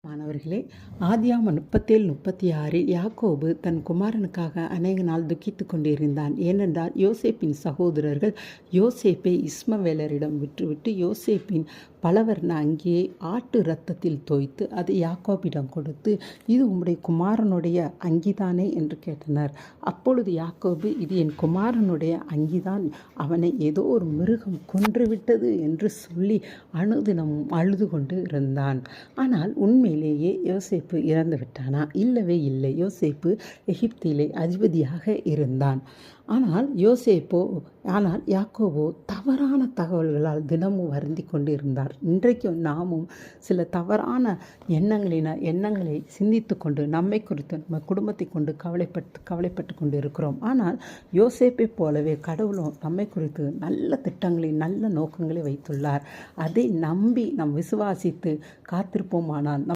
மாணவர்களே, ஆதியாகமம் 37:36 யாக்கோபு தன் குமாரனுக்காக அநேக நாள் துக்கித்துக் கொண்டிருந்தான். ஏனென்றால் யோசேப்பின் சகோதரர்கள் யோசேப்பை இஸ்மவேலரிடம் விட்டுவிட்டு யோசேப்பின் பலவர்ண அங்கியை ஆட்டு இரத்தத்தில் தோய்த்து அதை யாக்கோபிடம் கொடுத்து, இது உம்முடைய குமாரனுடைய அங்கிதானே என்று கேட்டனர். அப்பொழுது யாக்கோபு, இது என் குமாரனுடைய அங்கிதான், அவனை ஏதோ ஒரு மிருகம் கொன்றுவிட்டது என்று சொல்லி அனுதினமும் அழுது கொண்டு இருந்தான். ஆனால் உண்மையிலேயே யோசேப்பு இறந்து விட்டானா? இல்லவே இல்லை. யோசேப்பு எகிப்திலே அதிபதியாக இருந்தான். ஆனால் யாக்கோபோ தவறான தகவல்களால் தினமும் வருந்தி கொண்டு இருந்தார். இன்றைக்கும் நாமும் சில தவறான எண்ணங்களை சிந்தித்து கொண்டு நம்மை குறித்து நம்ம குடும்பத்தை கொண்டு கவலைப்பட்டு கொண்டு இருக்கிறோம். ஆனால் யோசேப்பை போலவே கடவுளும் நம்மை குறித்து நல்ல திட்டங்களை நல்ல நோக்கங்களை வைத்துள்ளார். அதை நம்பி நாம் விசுவாசித்து காத்திருப்போமானால்